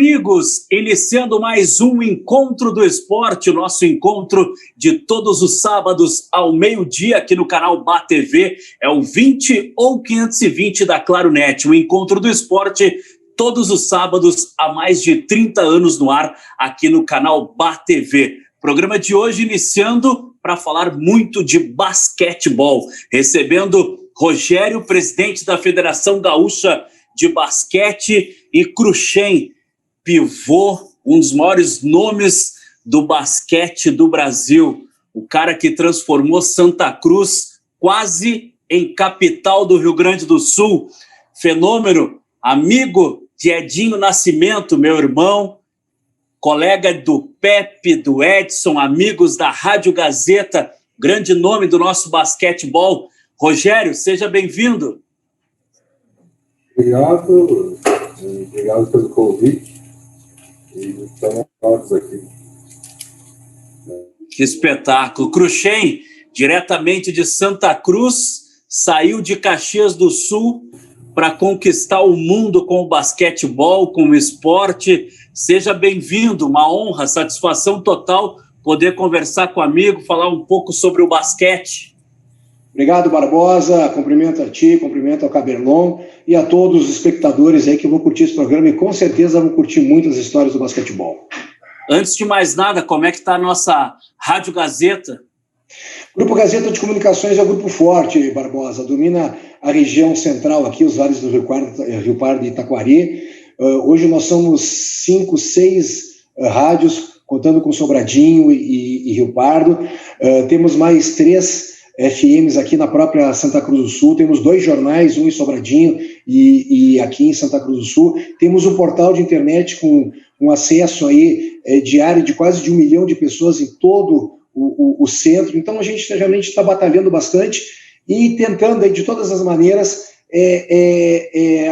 amigos, iniciando mais um Encontro do Esporte, o nosso encontro de todos os sábados ao meio-dia aqui no canal BA TV, é o 20 ou 520 da Claronet, o Encontro do Esporte, todos os sábados há mais de 30 anos no ar aqui no canal BA TV. Programa de hoje iniciando para falar muito de basquetebol, recebendo Rogério, presidente da Federação Gaúcha de Basquete, e Cruxem, pivô, um dos maiores nomes do basquete do Brasil, o cara que transformou Santa Cruz quase em capital do Rio Grande do Sul, fenômeno, amigo de Edinho Nascimento, meu irmão, colega do Pepe, do Edson, amigos da Rádio Gazeta, grande nome do nosso basquetebol. Rogério, seja bem-vindo. Obrigado pelo convite. E estamos todos aqui. Que espetáculo. Cruxem, diretamente de Santa Cruz, saiu de Caxias do Sul para conquistar o mundo com o basquetebol, com o esporte. Seja bem-vindo, uma honra, satisfação total poder conversar com o amigo, falar um pouco sobre o basquete. Obrigado, Barbosa, cumprimento a ti, cumprimento ao Caberlon e a todos os espectadores aí que vão curtir esse programa e com certeza vão curtir muito as histórias do basquetebol. Antes de mais nada, como é que está a nossa Rádio Gazeta? O Grupo Gazeta de Comunicações é um grupo forte, Barbosa, domina a região central aqui, os vales do Rio Pardo e Itaquari. Hoje nós somos 5, 6 rádios, contando com Sobradinho e Rio Pardo. Temos mais 3 FMs aqui na própria Santa Cruz do Sul, temos 2 jornais, um em Sobradinho e aqui em Santa Cruz do Sul, temos um portal de internet com um acesso aí diário de quase de 1 milhão de pessoas em todo o centro, então a gente realmente está batalhando bastante e tentando aí, de todas as maneiras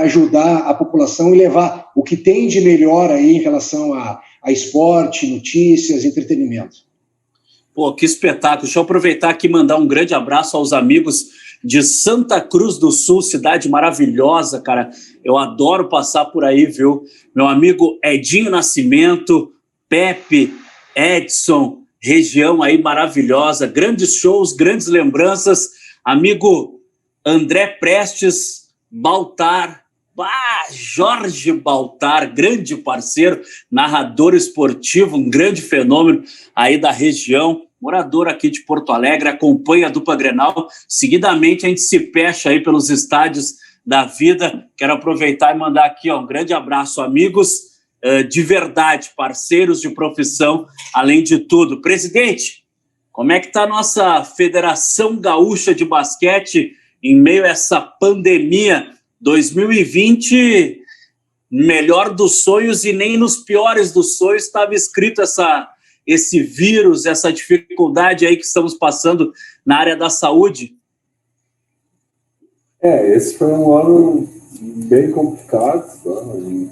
ajudar a população e levar o que tem de melhor aí em relação a esporte, notícias, entretenimento. Pô, que espetáculo. Deixa eu aproveitar aqui e mandar um grande abraço aos amigos de Santa Cruz do Sul, cidade maravilhosa, cara. Eu adoro passar por aí, viu? Meu amigo Edinho Nascimento, Pepe, Edson, região aí maravilhosa, grandes shows, grandes lembranças. Amigo André Prestes, Baltar, Jorge Baltar, grande parceiro, narrador esportivo, um grande fenômeno aí da região, morador aqui de Porto Alegre, acompanha a dupla Grenal. Seguidamente a gente se fecha aí pelos estádios da vida. Quero aproveitar e mandar aqui um grande abraço, amigos de verdade, parceiros de profissão, além de tudo. Presidente, como é que está a nossa Federação Gaúcha de Basquete em meio a essa pandemia? 2020, melhor dos sonhos, e nem nos piores dos sonhos estava escrito esse vírus, essa dificuldade aí que estamos passando na área da saúde. Esse foi um ano bem complicado, tá?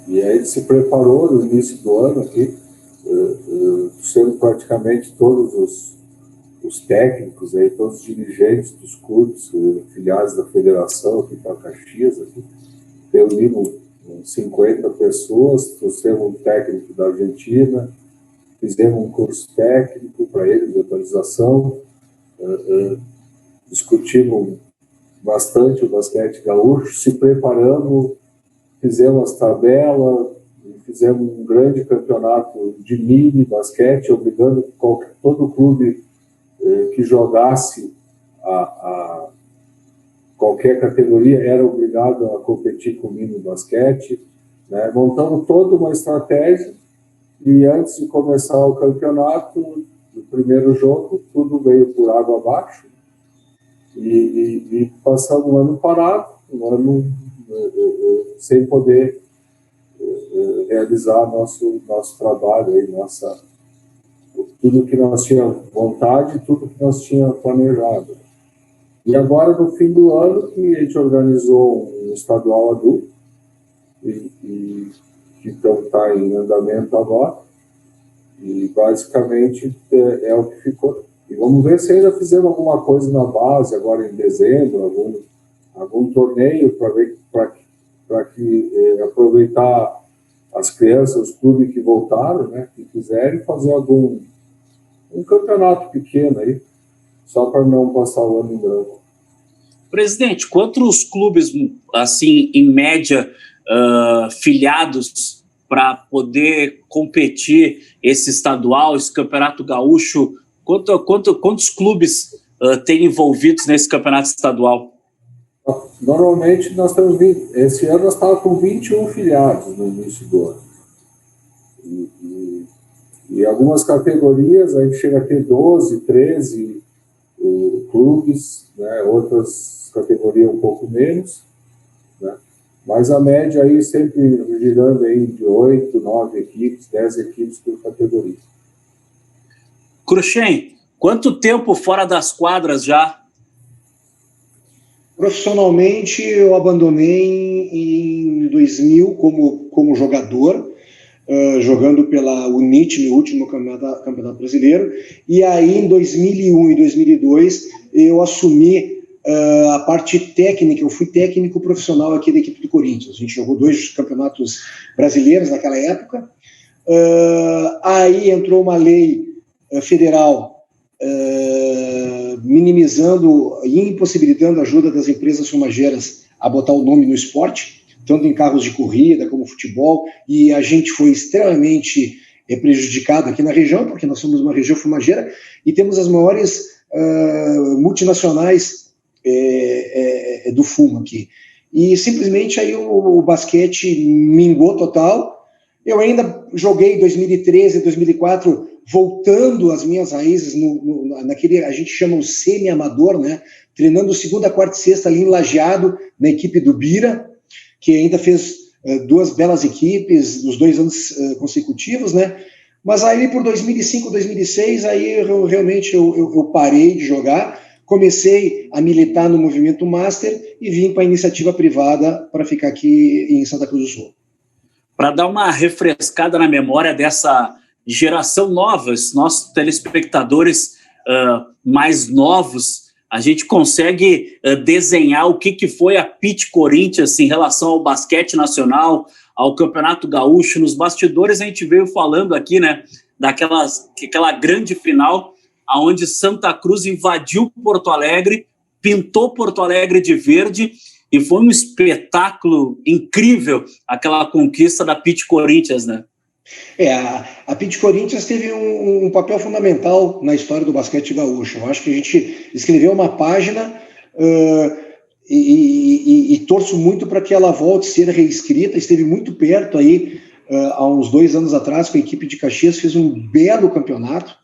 E aí se preparou no início do ano aqui, sendo praticamente todos os técnicos, aí, todos os dirigentes dos clubes, filiados da federação aqui para Caxias, aqui, reunimos 50 pessoas, trouxemos um técnico da Argentina, fizemos um curso técnico para eles de atualização, discutimos bastante o basquete gaúcho, se preparamos, fizemos as tabelas, fizemos um grande campeonato de mini basquete, obrigando todo clube que jogasse a qualquer categoria era obrigado a competir com o mini basquete, né? Montamos toda uma estratégia e antes de começar o campeonato, no primeiro jogo, tudo veio por água abaixo e passamos um ano parado, um ano sem poder realizar nosso trabalho, aí, tudo que nós tínhamos vontade, tudo que nós tínhamos planejado. E agora, no fim do ano, que a gente organizou um estadual adulto, que então está em andamento agora, e basicamente é o que ficou. E vamos ver se ainda fizemos alguma coisa na base, agora em dezembro, algum torneio, para que aproveitar as crianças, os clubes que voltaram, né, que quiserem fazer um campeonato pequeno aí, só para não passar o ano em branco. Presidente, quantos clubes, assim, em média, filiados para poder competir esse estadual, esse campeonato gaúcho, quantos clubes tem envolvidos nesse campeonato estadual? Normalmente nós temos esse ano nós estávamos com 21 filiados no início do ano. E algumas categorias a gente chega a ter 12, 13 clubes, né? Outras categorias um pouco menos, né? Mas a média aí sempre girando aí de 8, 9 equipes, 10 equipes por categoria. Cruxem, quanto tempo fora das quadras já? Profissionalmente, eu abandonei em 2000 como jogador, jogando pela UNIT, no último campeonato brasileiro, e aí em 2001 e 2002 eu assumi a parte técnica, eu fui técnico profissional aqui da equipe do Corinthians. A gente jogou 2 campeonatos brasileiros naquela época, aí entrou uma lei federal minimizando e impossibilitando a ajuda das empresas fumageiras a botar o nome no esporte, tanto em carros de corrida como futebol, e a gente foi extremamente prejudicado aqui na região, porque nós somos uma região fumageira e temos as maiores multinacionais do fumo aqui. E simplesmente aí o basquete mingou total. Eu ainda joguei em 2013, 2004, voltando às minhas raízes naquele, a gente chama o semi-amador, né? Treinando segunda, quarta e sexta ali em Lajeado, na equipe do Bira, que ainda fez 2 belas equipes, nos 2 anos consecutivos, né? Mas aí por 2005, 2006, aí realmente eu parei de jogar, comecei a militar no movimento Master e vim para a iniciativa privada para ficar aqui em Santa Cruz do Sul. Para dar uma refrescada na memória dessa geração nova, os nossos telespectadores mais novos, a gente consegue desenhar o que foi a PIT Corinthians em relação ao basquete nacional, ao Campeonato Gaúcho. Nos bastidores a gente veio falando aqui, né, daquela grande final, onde Santa Cruz invadiu Porto Alegre, pintou Porto Alegre de verde, e foi um espetáculo incrível aquela conquista da PIT Corinthians, né? A PIT Corinthians teve um papel fundamental na história do basquete gaúcho. Eu acho que a gente escreveu uma página e torço muito para que ela volte a ser reescrita. Esteve muito perto aí, há uns 2 anos atrás, com a equipe de Caxias, fez um belo campeonato,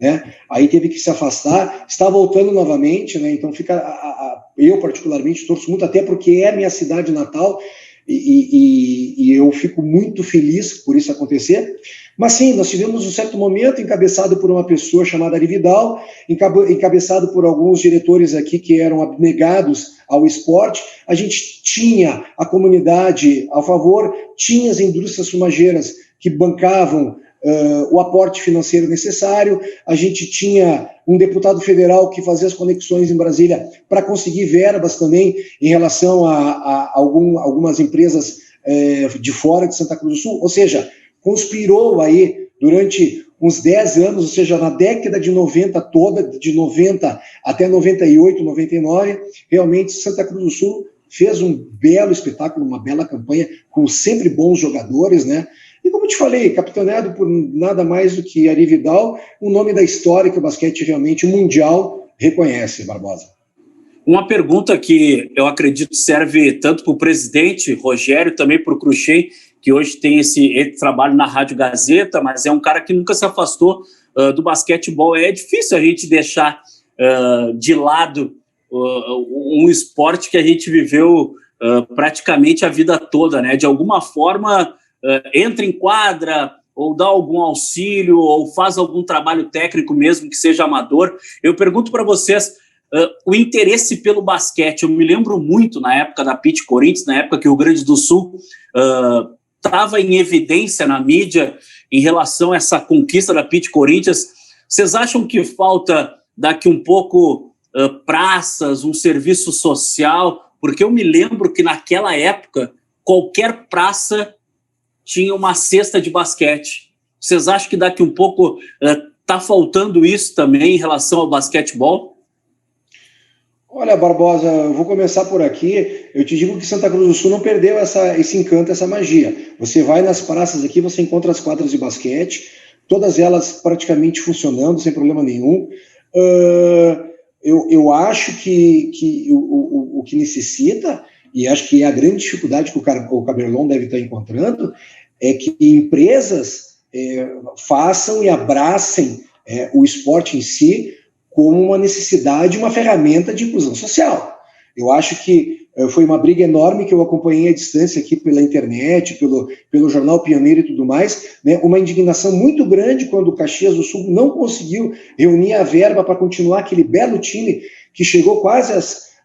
né? Aí teve que se afastar, está voltando novamente, né? Então eu particularmente torço muito, até porque é a minha cidade natal, e eu fico muito feliz por isso acontecer. Mas sim, nós tivemos um certo momento encabeçado por uma pessoa chamada Ari Vidal, encabeçado por alguns diretores aqui que eram abnegados ao esporte. A gente tinha a comunidade a favor, tinha as indústrias fumageiras que bancavam o aporte financeiro necessário, a gente tinha um deputado federal que fazia as conexões em Brasília para conseguir verbas também em relação a algumas empresas de fora de Santa Cruz do Sul, ou seja, conspirou aí durante uns 10 anos, ou seja, na década de 90 toda, de 90 até 98, 99, realmente Santa Cruz do Sul fez um belo espetáculo, uma bela campanha, com sempre bons jogadores, né? E como eu te falei, capitaneado por nada mais do que Ari Vidal, um nome da história que o basquete realmente mundial reconhece, Barbosa. Uma pergunta que eu acredito serve tanto para o presidente Rogério, também para o Cruxem, que hoje tem esse trabalho na Rádio Gazeta, mas é um cara que nunca se afastou do basquetebol. É difícil a gente deixar de lado um esporte que a gente viveu praticamente a vida toda, né? De alguma forma, entra em quadra, ou dá algum auxílio, ou faz algum trabalho técnico mesmo que seja amador. Eu pergunto para vocês, o interesse pelo basquete, eu me lembro muito na época da PIT Corinthians, na época que o Rio Grande do Sul estava em evidência na mídia em relação a essa conquista da PIT Corinthians. Vocês acham que falta daqui um pouco praças, um serviço social? Porque eu me lembro que naquela época qualquer praça tinha uma cesta de basquete. Vocês acham que daqui um pouco está faltando isso também em relação ao basquetebol? Olha, Barbosa, eu vou começar por aqui. Eu te digo que Santa Cruz do Sul não perdeu esse encanto, essa magia. Você vai nas praças aqui, você encontra as quadras de basquete, todas elas praticamente funcionando, sem problema nenhum. Eu acho que o que necessita, e acho que é a grande dificuldade que o Caberlon deve estar encontrando, é que empresas façam e abracem o esporte em si como uma necessidade, uma ferramenta de inclusão social. Eu acho que foi uma briga enorme que eu acompanhei à distância aqui pela internet, pelo Jornal Pioneiro e tudo mais, né? Uma indignação muito grande quando o Caxias do Sul não conseguiu reunir a verba para continuar aquele belo time que chegou quase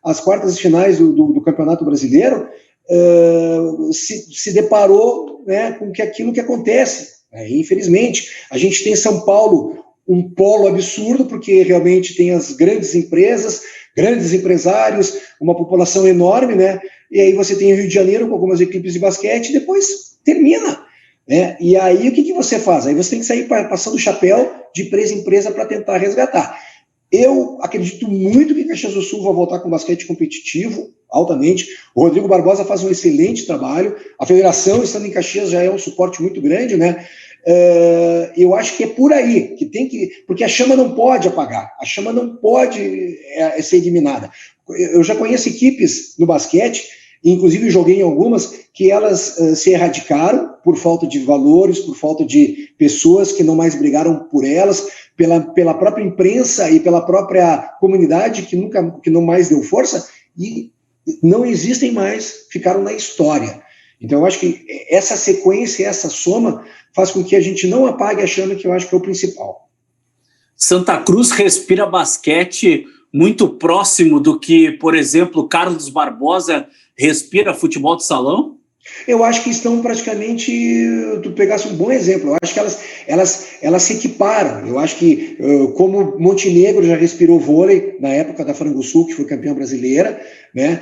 às quartas de finais do Campeonato Brasileiro, se deparou, né, com aquilo que acontece. Infelizmente, a gente tem em São Paulo um polo absurdo, porque realmente tem as grandes empresas, grandes empresários, uma população enorme, né? E aí você tem o Rio de Janeiro com algumas equipes de basquete e depois termina, né? E aí o que você faz? Aí você tem que sair passando o chapéu de empresa em empresa para tentar resgatar. Eu acredito muito que Caxias do Sul vai voltar com basquete competitivo, altamente. O Rodrigo Barbosa faz um excelente trabalho. A federação, estando em Caxias, já é um suporte muito grande, né? Eu acho que é por aí que tem que... Porque a chama não pode apagar, a chama não pode ser eliminada. Eu já conheço equipes no basquete, inclusive joguei em algumas, que elas se erradicaram por falta de valores, por falta de pessoas que não mais brigaram por elas, pela própria imprensa e pela própria comunidade que não mais deu força, e não existem mais, ficaram na história. Então eu acho que essa sequência, essa soma, faz com que a gente não apague a chama, que eu acho que é o principal. Santa Cruz respira basquete muito próximo do que, por exemplo, Carlos Barbosa respira futebol de salão? Eu acho que estão praticamente, tu pegasse um bom exemplo, eu acho que elas se equiparam. Eu acho que, como Montenegro já respirou vôlei na época da Frango-Sul, que foi campeã brasileira, né?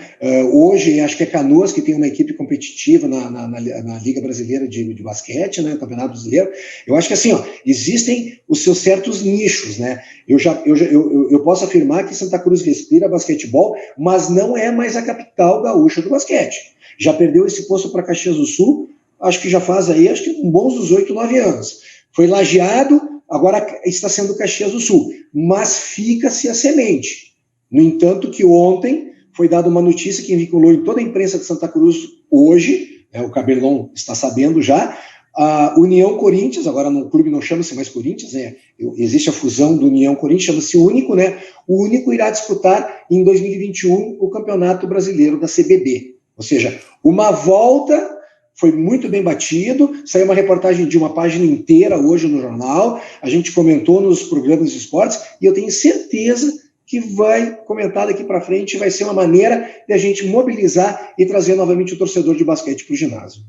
Hoje acho que é Canoas que tem uma equipe competitiva na Liga Brasileira de Basquete, né? Campeonato Brasileiro. Eu acho que assim, existem os seus certos nichos, né? Eu posso afirmar que Santa Cruz respira basquetebol, mas não é mais a capital gaúcha do basquete. Já perdeu esse posto para Caxias do Sul, acho que já faz aí, acho que uns bons 8, 9 anos. Foi lajeado, agora está sendo Caxias do Sul. Mas fica-se a semente. No entanto, que ontem foi dada uma notícia que vinculou em toda a imprensa de Santa Cruz hoje, o Caberlon está sabendo já, a União Corinthians, agora no clube não chama-se mais Corinthians, né? Existe a fusão do União Corinthians, chama-se Único, né? O Único irá disputar em 2021 o Campeonato Brasileiro da CBB. Ou seja, uma volta, foi muito bem batido, saiu uma reportagem de uma página inteira hoje no jornal, a gente comentou nos programas de esportes, e eu tenho certeza que vai comentar daqui para frente, vai ser uma maneira de a gente mobilizar e trazer novamente o torcedor de basquete para o ginásio.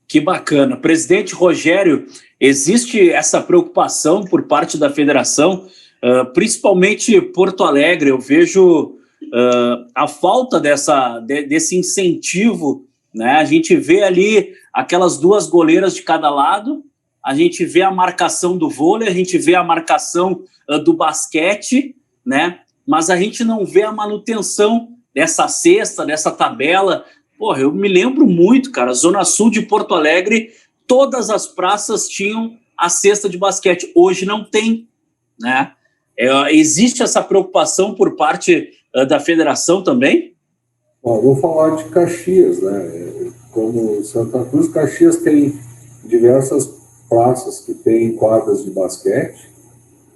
Que bacana. Presidente Rogério, existe essa preocupação por parte da federação, principalmente Porto Alegre. Eu vejo a falta desse incentivo, né? A gente vê ali aquelas duas goleiras de cada lado, a gente vê a marcação do vôlei, a gente vê a marcação do basquete, né? Mas a gente não vê a manutenção dessa cesta, dessa tabela. Porra, eu me lembro muito, cara, Zona Sul de Porto Alegre, todas as praças tinham a cesta de basquete. Hoje não tem, né? Existe essa preocupação por parte da federação também? Bom, vou falar de Caxias, né? Como Santa Cruz, Caxias tem diversas praças que têm quadras de basquete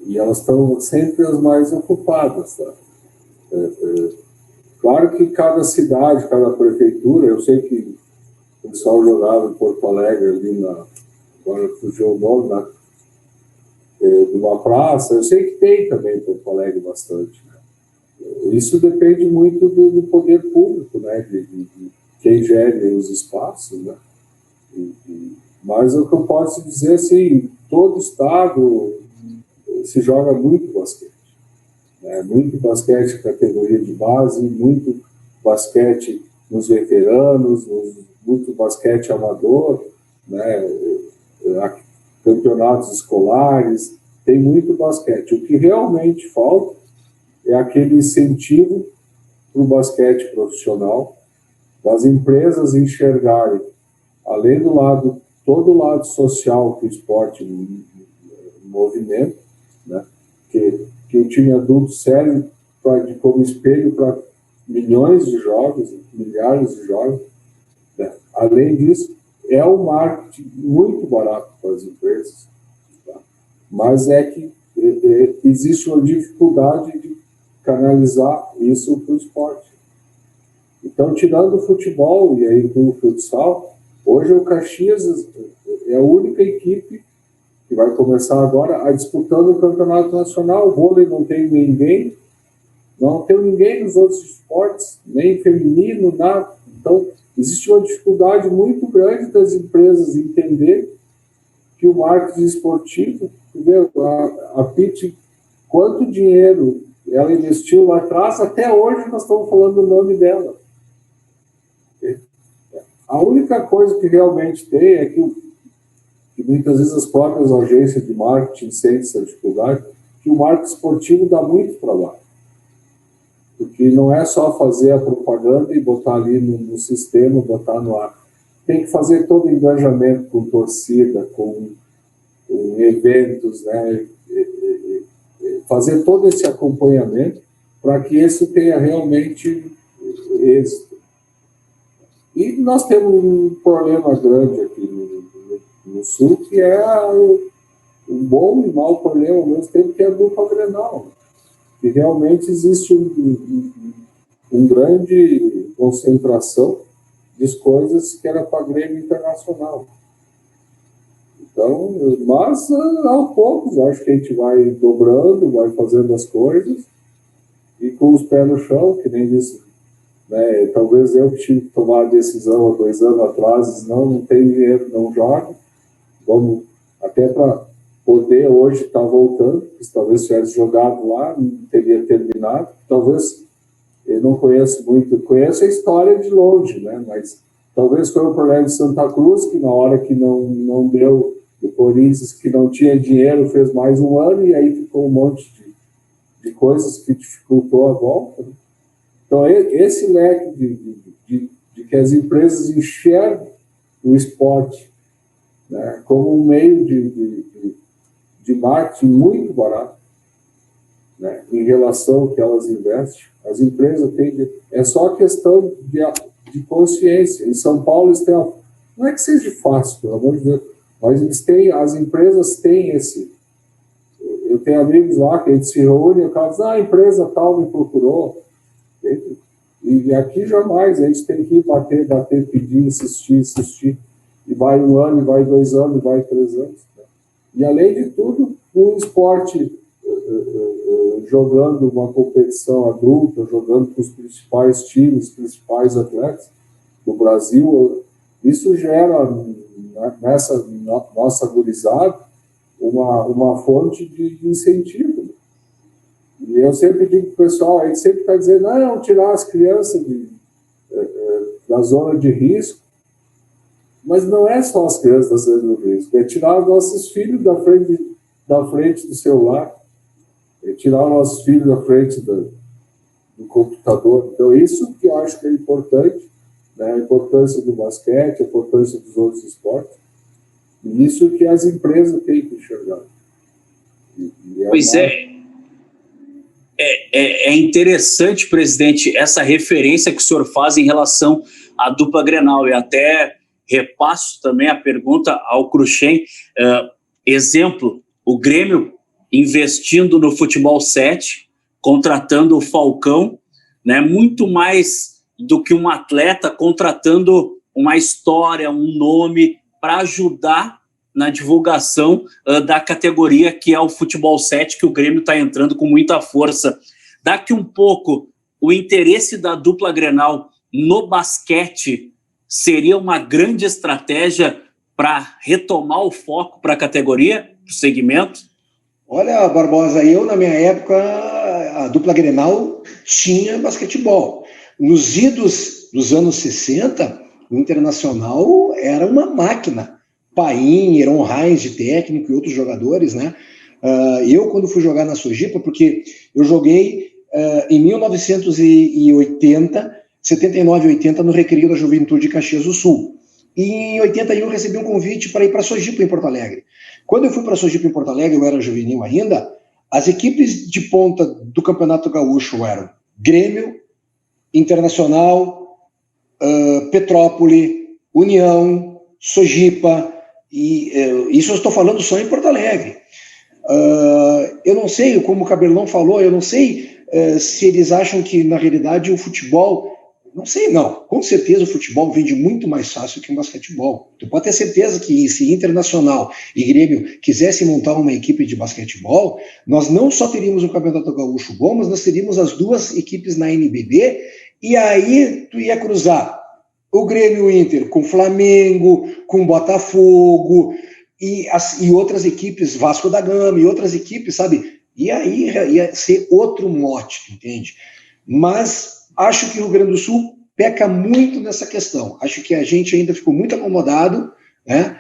e elas estão sempre as mais ocupadas, tá? Claro que cada cidade, cada prefeitura, eu sei que o pessoal jogava em Porto Alegre ali agora fugiu o nome, né? De uma praça, eu sei que tem também em Porto Alegre bastante, né? Isso depende muito do poder público, né? De quem gere os espaços, né? Mas o que eu posso dizer, assim, todo estado se joga muito basquete. Muito basquete categoria de base, muito basquete nos veteranos, muito basquete amador, né? Campeonatos escolares, tem muito basquete. O que realmente falta é aquele incentivo para o basquete profissional, das empresas enxergarem, além do lado, todo o lado social que o esporte movimenta, né? que o time adulto serve como espelho para milhões de jovens, milhares de jovens, né? Além disso, é um marketing muito barato para as empresas, tá? Mas é que existe uma dificuldade de canalizar isso para o esporte. Então, tirando o futebol e aí com o futsal, hoje o Caxias é a única equipe que vai começar agora a disputando o campeonato nacional. O vôlei não tem ninguém, não tem ninguém nos outros esportes, nem feminino, nada. Então, existe uma dificuldade muito grande das empresas entenderem que o marketing esportivo, entendeu? A PIT, quanto dinheiro ela investiu lá atrás, até hoje nós estamos falando do nome dela. A única coisa que realmente tem é que muitas vezes as próprias agências de marketing sentem essa dificuldade, que o marketing esportivo dá muito trabalho. Porque não é só fazer a propaganda e botar ali no sistema, botar no ar. Tem que fazer todo o engajamento com torcida, com eventos, né? Fazer todo esse acompanhamento para que isso tenha realmente êxito. E nós temos um problema grande aqui no Sul, que é um bom e mau problema ao mesmo tempo, que é a dupla Grenal. Que realmente existe um grande concentração de coisas que era para Grêmio Internacional. Então, mas aos poucos, acho que a gente vai dobrando, vai fazendo as coisas, e com os pés no chão, que nem disse, né, talvez eu tive que tomar a decisão há 2 anos atrás, não tem dinheiro, não joga, vamos até para poder hoje estar voltando, porque talvez tivesse jogado lá, não teria terminado, talvez, eu não conheço muito, conheço a história de longe, né, mas talvez foi o problema de Santa Cruz, que na hora que não deu, o Corinthians, que não tinha dinheiro, fez mais 1 ano, e aí ficou um monte de coisas que dificultou a volta, né? Então, esse leque de que as empresas enxergam o esporte, né, como um meio de marketing muito barato, né, em relação ao que elas investem, as empresas têm... É só questão de consciência. Em São Paulo, eles têm... Não é que seja fácil, pelo amor de Deus, mas as empresas têm esse... Eu tenho amigos lá que a gente se reúne e o cara diz, a empresa tal me procurou. E aqui jamais, a gente tem que ir bater, pedir, insistir, e vai 1 ano, e vai 2 anos, e vai 3 anos. Né? E além de tudo, um esporte jogando uma competição adulta, jogando com os principais times, os principais atletas do Brasil, isso gera, nessa nossa gurizada, uma fonte de incentivo. E eu sempre digo para o pessoal, a gente sempre está dizendo, não, tirar as crianças da zona de risco, mas não é só as crianças da zona de risco, é tirar os nossos filhos da frente do celular, é tirar os nossos filhos da frente do computador. Então, isso que eu acho que é importante, né, a importância do basquete, a importância dos outros esportes, e isso que as empresas têm que enxergar. Pois é. É interessante, presidente, essa referência que o senhor faz em relação à dupla Grenal. E até repasso também a pergunta ao Cruxem. Exemplo, o Grêmio investindo no futebol 7, contratando o Falcão, né, muito mais do que um atleta, contratando uma história, um nome, para ajudar na divulgação da categoria que é o futebol 7, que o Grêmio está entrando com muita força. Daqui um pouco, o interesse da dupla Grenal no basquete seria uma grande estratégia para retomar o foco para a categoria, para o segmento? Olha, Barbosa, eu na minha época, a dupla Grenal tinha basquetebol. Nos idos dos anos 60, O Internacional era uma máquina. Paim, Heron Heinz de técnico e outros jogadores, né? Eu, quando fui jogar na Sojipa, porque eu joguei em 1980, 79 e 80, no Recreio da Juventude de Caxias do Sul. E em 81 recebi um convite para ir para a Sojipa, em Porto Alegre. Quando eu fui para a Sojipa, em Porto Alegre, eu era juvenil ainda, as equipes de ponta do Campeonato Gaúcho eram Grêmio, Internacional, Petrópole, União, Sojipa, e isso eu estou falando só em Porto Alegre. Eu não sei, como o Cabelão falou, eu não sei se eles acham que, na realidade, o futebol... Não sei, não. Com certeza o futebol vende muito mais fácil que o basquetebol. Tu pode ter certeza que se Internacional e Grêmio quisessem montar uma equipe de basquetebol, nós não só teríamos um Campeonato Gaúcho bom, mas nós teríamos as duas equipes na NBB, e aí tu ia cruzar o Grêmio Inter com Flamengo, com Botafogo, e outras equipes, Vasco da Gama, e outras equipes, sabe? E aí ia ser outro mote, entende? Mas acho que o Rio Grande do Sul peca muito nessa questão. Acho que a gente ainda ficou muito acomodado, né?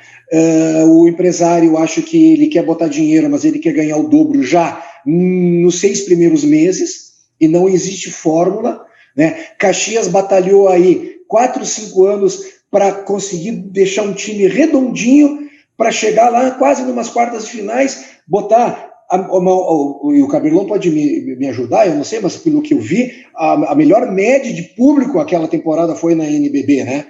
O empresário, acho que ele quer botar dinheiro, mas ele quer ganhar o dobro já nos 6 primeiros meses, e não existe fórmula, né? Caxias batalhou aí 4, 5 anos para conseguir deixar um time redondinho, para chegar lá quase numas quartas de finais, botar... E o Cabelão pode me ajudar, eu não sei, mas pelo que eu vi, a melhor média de público aquela temporada foi na NBB, né?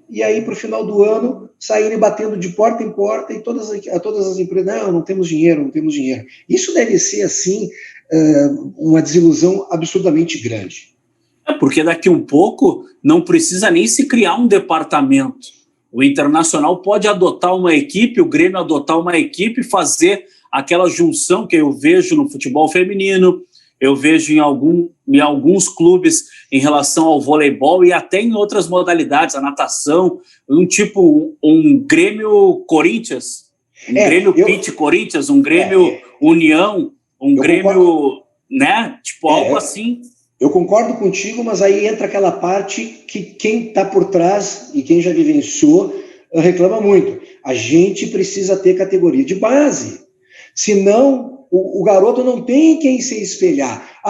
E aí, para o final do ano, saírem batendo de porta em porta, e todas as empresas, não temos dinheiro, não temos dinheiro. Isso deve ser, assim, uma desilusão absurdamente grande. Porque daqui um pouco não precisa nem se criar um departamento. O Internacional pode adotar uma equipe, o Grêmio adotar uma equipe, fazer aquela junção que eu vejo no futebol feminino, eu vejo em alguns clubes em relação ao voleibol e até em outras modalidades, a natação, um Grêmio Corinthians, Grêmio Pit Corinthians, um Grêmio União, Grêmio, concordo, né? Tipo, algo assim. Eu concordo contigo, mas aí entra aquela parte que quem está por trás e quem já vivenciou reclama muito. A gente precisa ter categoria de base. Senão, o garoto não tem quem se espelhar.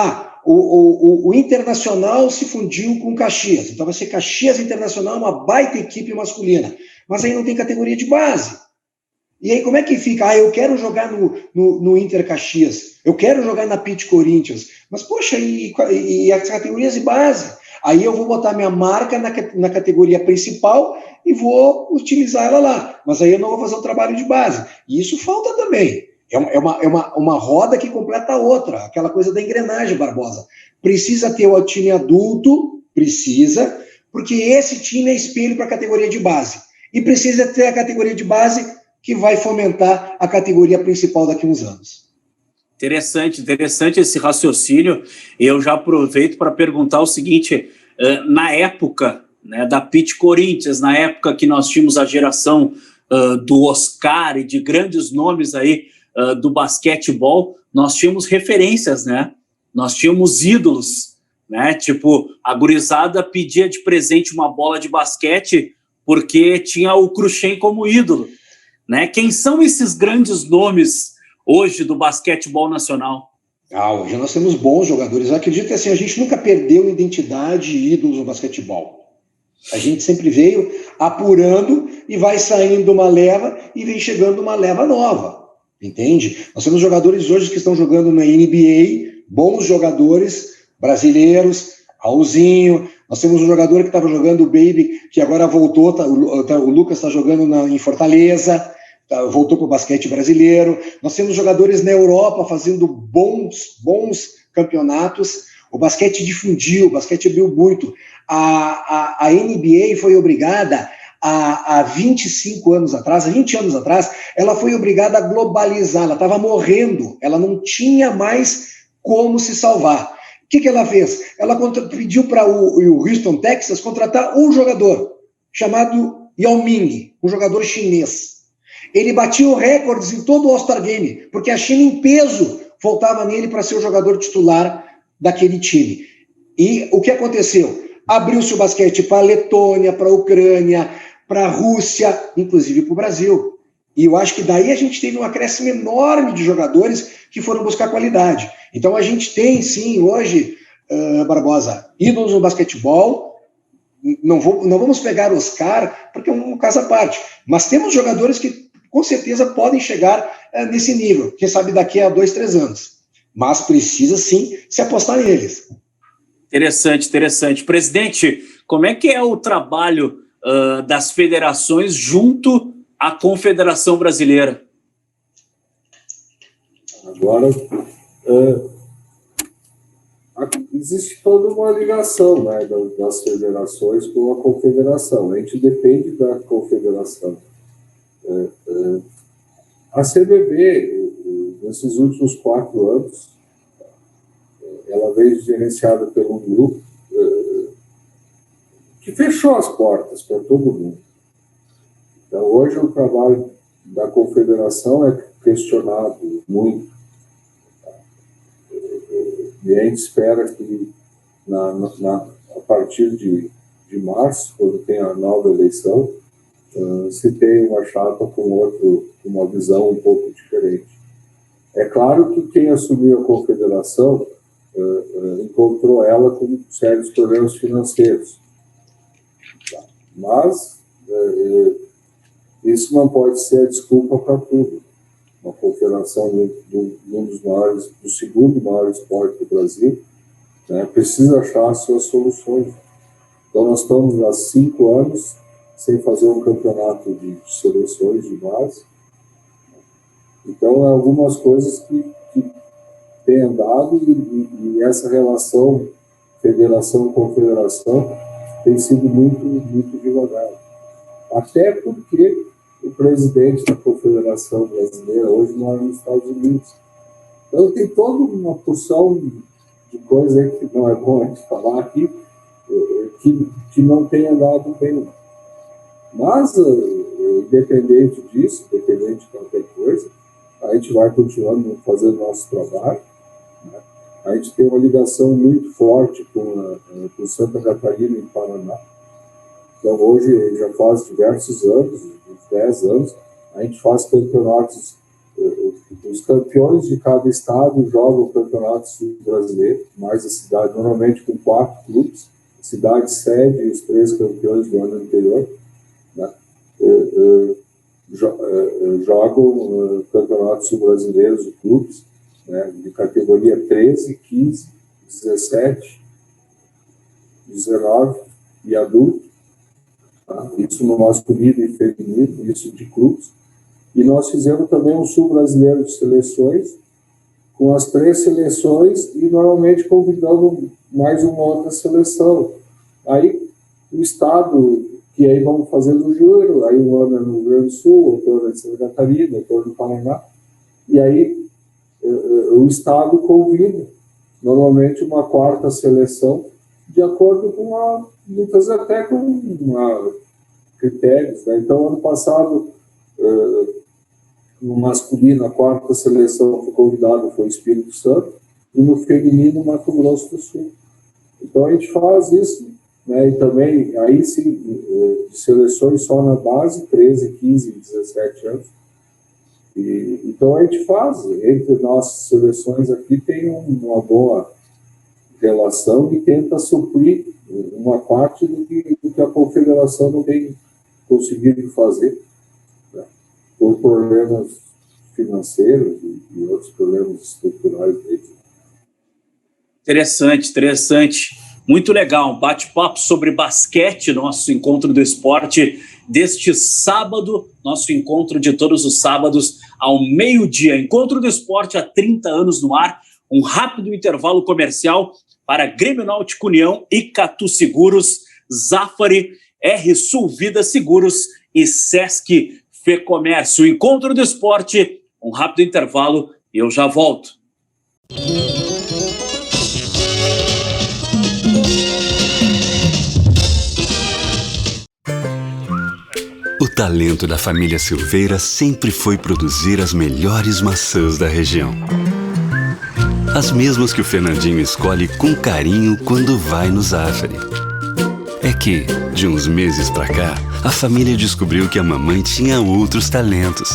O Internacional se fundiu com Caxias. Então vai ser Caxias Internacional, uma baita equipe masculina. Mas aí não tem categoria de base. E aí como é que fica? Eu quero jogar no Inter Caxias. Eu quero jogar na Pit Corinthians. Mas, poxa, e as categorias de base? Aí eu vou botar minha marca na categoria principal e vou utilizar ela lá. Mas aí eu não vou fazer o trabalho de base. E isso falta também. É uma roda que completa a outra, aquela coisa da engrenagem, Barbosa. Precisa ter o time adulto, porque esse time é espelho para a categoria de base. E precisa ter a categoria de base que vai fomentar a categoria principal daqui a uns anos. Interessante esse raciocínio. Eu já aproveito para perguntar o seguinte, na época, né, da Pit Corinthians, na época que nós tínhamos a geração do Oscar e de grandes nomes aí, do basquetebol, nós tínhamos referências, né? Nós tínhamos ídolos, né? Tipo, a gurizada pedia de presente uma bola de basquete porque tinha o Cruxem como ídolo, né? Quem são esses grandes nomes hoje do basquetebol nacional? Hoje nós temos bons jogadores. Eu acredito que assim, a gente nunca perdeu identidade e ídolos no basquetebol. A gente sempre veio apurando e vai saindo uma leva e vem chegando uma leva nova. Entende? Nós temos jogadores hoje que estão jogando na NBA, bons jogadores brasileiros, Raulzinho. Nós temos um jogador que estava jogando o Baby, que agora voltou, o Lucas está jogando em Fortaleza, voltou para o basquete brasileiro. Nós temos jogadores na Europa fazendo bons campeonatos. O basquete difundiu, o basquete abriu muito. A NBA foi obrigada há 25 anos atrás, há 20 anos atrás, ela foi obrigada a globalizar, ela estava morrendo, ela não tinha mais como se salvar. O que ela fez? Ela pediu para o Houston, Texas, contratar um jogador, chamado Yao Ming, um jogador chinês. Ele batia recordes em todo o All-Star Game, porque a China em peso voltava nele para ser o jogador titular daquele time. E o que aconteceu? Abriu-se o basquete para a Letônia, para a Ucrânia, para a Rússia, inclusive para o Brasil. E eu acho que daí a gente teve um acréscimo enorme de jogadores que foram buscar qualidade. Então a gente tem, sim, hoje, Barbosa, ídolos no basquetebol. Não vamos pegar Oscar, porque é um caso à parte. Mas temos jogadores que, com certeza, podem chegar nesse nível. Quem sabe daqui a 2, 3 anos. Mas precisa, sim, se apostar neles. Interessante. Presidente, como é que é o trabalho das federações junto à Confederação Brasileira? Agora, existe toda uma ligação, né, das federações com a confederação. A gente depende da confederação. A CBB, nesses últimos 4 anos, ela veio gerenciada por um grupo que fechou as portas para todo mundo. Então, hoje, o trabalho da confederação é questionado muito. E a gente espera que, a partir de março, quando tem a nova eleição, se tenha uma chapa com uma visão um pouco diferente. É claro que quem assumiu a confederação encontrou ela com sérios problemas financeiros. Mas isso não pode ser a desculpa para tudo. Uma confederação do segundo maior esporte do Brasil, né, precisa achar suas soluções. Então nós estamos há 5 anos sem fazer um campeonato de seleções de base. Então algumas coisas que têm andado e essa relação federação-confederação tem sido muito devagar. Até porque o presidente da Confederação Brasileira hoje mora nos Estados Unidos. Então tem toda uma porção de coisa aí que não é bom a gente falar aqui, que não tem andado bem. Mas, independente disso, independente de qualquer coisa, a gente vai continuando fazendo nosso trabalho, né? A gente tem uma ligação muito forte com Santa Catarina e Paraná. Então, hoje, já faz diversos anos, uns 10 anos, a gente faz campeonatos, os campeões de cada estado jogam campeonatos brasileiros, mais a cidade, normalmente com 4 clubes, a cidade cede os 3 campeões do ano anterior, né? Jogam campeonatos brasileiros de clubes, né, de categoria 13, 15, 17, 19 e adulto. Tá? Isso no masculino e feminino, isso de clubes. E nós fizemos também um sul brasileiro de seleções, com as 3 seleções e normalmente convidamos mais uma outra seleção. Aí o estado, que aí vamos fazendo o júri, aí um ano é no Rio Grande do Sul, outro ano é em Santa Catarina, outro ano no Paraná, e aí o estado convida normalmente uma 4ª seleção de acordo com muitas até com critérios, né? Então, ano passado, no masculino, a 4ª seleção foi convidada foi o Espírito Santo, e no feminino, Mato Grosso do Sul. Então, a gente faz isso, né? E também, aí sim, de seleções só na base, 13, 15, 17 anos. Então, a gente faz, entre nossas seleções aqui, tem uma boa relação e tenta suprir uma parte do que a confederação não tem conseguido fazer, né, por problemas financeiros e outros problemas estruturais deles. Interessante. Muito legal. Um bate-papo sobre basquete, nosso encontro do esporte deste sábado, nosso encontro de todos os sábados ao meio-dia. Encontro do esporte há 30 anos no ar. Um rápido intervalo comercial para Grêmio Náutico União, Icatu Seguros, Zafari, R Sul Vida Seguros e Sesc Fê Comércio. Encontro do esporte, um rápido intervalo e eu já volto. O talento da família Silveira sempre foi produzir as melhores maçãs da região. As mesmas que o Fernandinho escolhe com carinho quando vai no Zafari. É que, de uns meses pra cá, a família descobriu que a mamãe tinha outros talentos.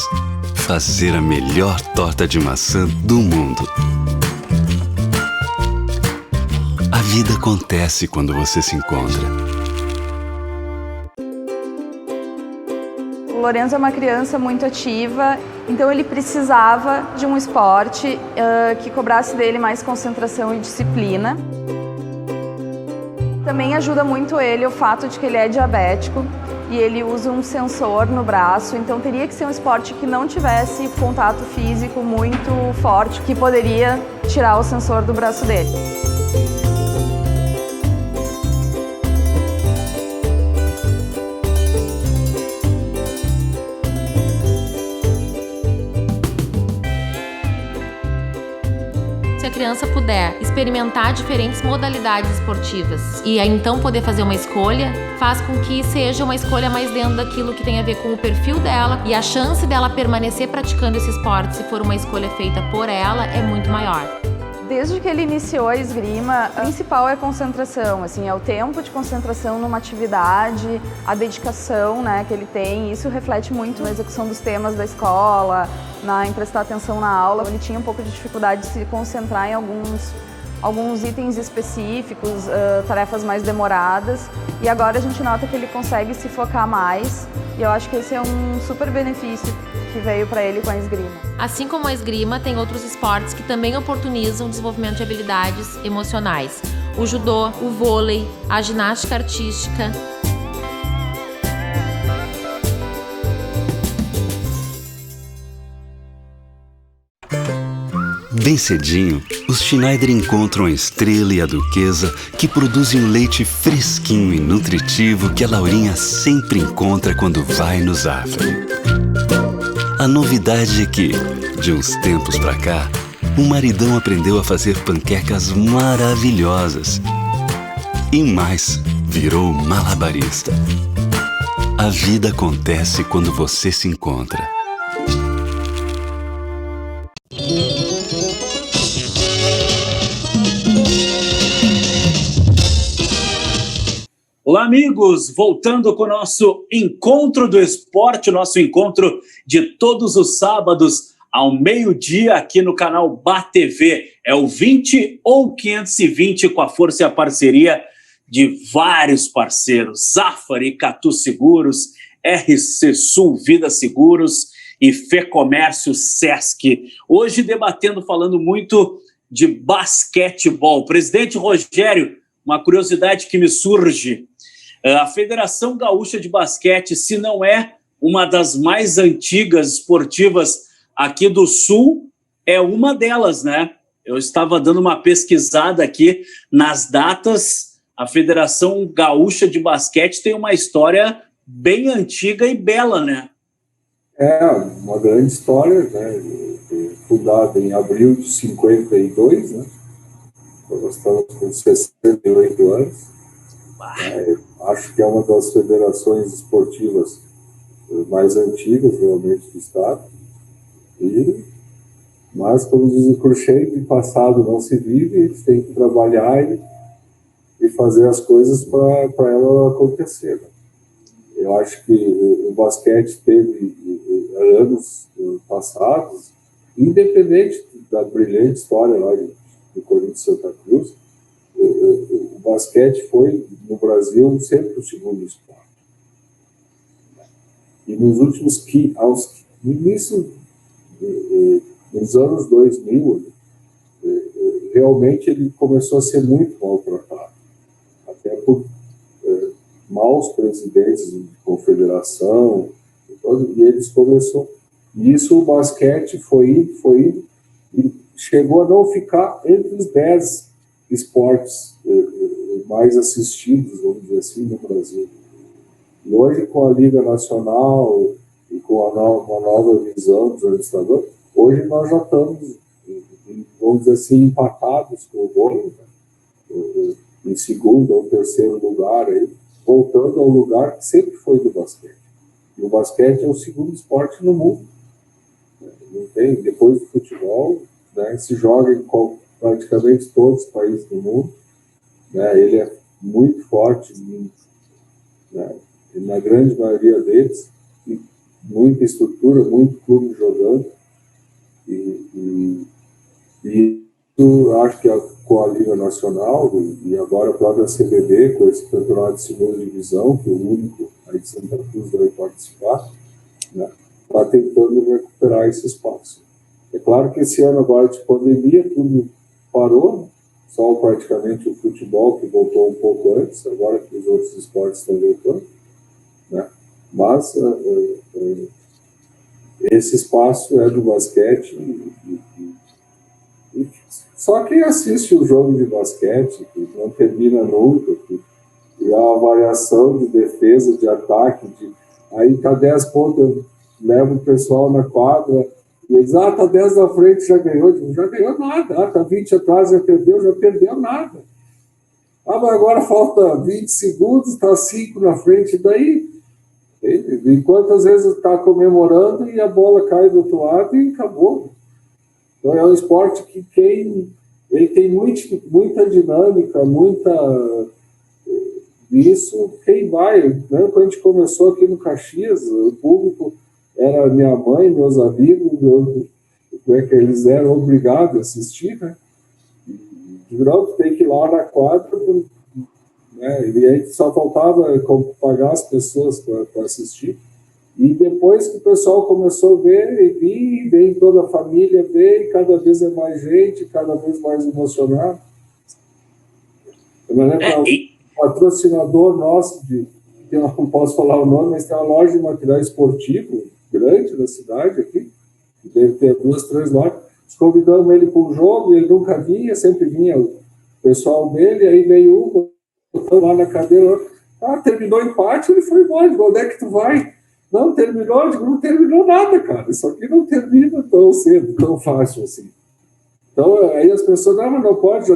Fazer a melhor torta de maçã do mundo. A vida acontece quando você se encontra. O Lorenzo é uma criança muito ativa, então ele precisava de um esporte que cobrasse dele mais concentração e disciplina. Também ajuda muito ele o fato de que ele é diabético e ele usa um sensor no braço, então teria que ser um esporte que não tivesse contato físico muito forte, que poderia tirar o sensor do braço dele. Se a criança puder experimentar diferentes modalidades esportivas e aí então poder fazer uma escolha, faz com que seja uma escolha mais dentro daquilo que tem a ver com o perfil dela, e a chance dela permanecer praticando esse esporte, se for uma escolha feita por ela, é muito maior. Desde que ele iniciou a esgrima, a principal é a concentração, assim, é o tempo de concentração numa atividade, a dedicação, né, que ele tem. Isso reflete muito na execução dos temas da escola, em prestar atenção na aula. Ele tinha um pouco de dificuldade de se concentrar em alguns itens específicos, tarefas mais demoradas, e agora a gente nota que ele consegue se focar mais, e eu acho que esse é um super benefício que veio para ele com a esgrima. Assim como a esgrima, tem outros esportes que também oportunizam o desenvolvimento de habilidades emocionais. O judô, o vôlei, a ginástica artística. Bem cedinho, os Schneider encontram a Estrela e a Duquesa, que produzem um leite fresquinho e nutritivo que a Laurinha sempre encontra quando vai no Zafari. A novidade é que, de uns tempos pra cá, o maridão aprendeu a fazer panquecas maravilhosas. E mais, virou malabarista. A vida acontece quando você se encontra. Olá, amigos! Voltando com o nosso Encontro do Esporte, o nosso encontro de todos os sábados ao meio-dia aqui no canal BATV. É o 20 ou 520 com a força e a parceria de vários parceiros. Zafari, Catu Seguros, RC Sul Vida Seguros e Fê Comércio Sesc. Hoje debatendo, falando muito de basquetebol. Presidente Rogério, uma curiosidade que me surge. A Federação Gaúcha de Basquete, se não é uma das mais antigas esportivas aqui do Sul, é uma delas, né? Eu estava dando uma pesquisada aqui nas datas. A Federação Gaúcha de Basquete tem uma história bem antiga e bela, né? É uma grande história, né? Fundada em abril de 52, né? Nós estamos com 68 anos. Acho que é uma das federações esportivas mais antigas, realmente, do Estado. Mas, como diz o Cruxem, de passado não se vive, a gente tem que trabalhar e fazer as coisas para ela acontecer. Né? Eu acho que o basquete teve anos passados, independente da brilhante história lá do Corinthians Santa Cruz, o basquete foi, no Brasil, sempre o segundo esporte. E nos últimos, no início, nos anos 2000, realmente ele começou a ser muito maltratado. Até por maus presidentes de confederação, e eles começaram. E isso, o basquete foi indo, e chegou a não ficar entre os 10 esportes mais assistidos, vamos dizer assim, no Brasil. E hoje, com a Liga Nacional e com uma nova visão dos administradores, hoje nós já estamos, vamos dizer assim, empatados com o vôlei, né? Em segundo ou terceiro lugar, aí, voltando ao lugar que sempre foi do basquete. E o basquete é o segundo esporte no mundo. Não tem, depois do futebol, né, se joga em praticamente todos os países do mundo. Né, ele é muito forte né? E na grande maioria deles, muita estrutura, muito clube jogando, e isso acho que com a Liga Nacional e agora a própria CBB, com esse campeonato de segunda divisão, que o único aí de Santa Cruz vai participar, né, está tentando recuperar esse espaço. É claro que esse ano agora de pandemia tudo parou, só praticamente o futebol que voltou um pouco antes, agora que os outros esportes estão voltando, né? Mas esse espaço é do basquete e só quem assiste o jogo de basquete, que não termina nunca, e a variação de defesa, de ataque, aí tá 10 pontos, eu levo o pessoal na quadra, e eles, tá 10 na frente, já ganhou. Digo, já ganhou nada. Tá 20 atrás, já perdeu nada. Mas agora falta 20 segundos, tá 5 na frente, daí, e quantas vezes tá comemorando e a bola cai do outro lado e acabou. Então é um esporte que ele tem muita dinâmica, isso, quem vai, né? Quando a gente começou aqui no Caxias, o público era minha mãe, meus amigos, eles eram obrigados a assistir, né? Não, tem que ir lá na quadra, né? E aí só faltava pagar as pessoas para assistir. E depois que o pessoal começou a ver, e vem toda a família ver, e cada vez é mais gente, cada vez mais emocionado. Eu me lembro um patrocinador nosso, não posso falar o nome, mas tem uma loja de material esportivo grande na cidade aqui, deve ter 2, 3 lojas. Convidamos ele para um jogo, ele nunca vinha, sempre vinha o pessoal dele, aí veio botou lá na cadeira, terminou o empate, ele foi embora. Onde é que tu vai? Não terminou? Digo, não terminou nada, cara. Isso aqui não termina tão cedo, tão fácil assim. Então, aí as pessoas, não pode,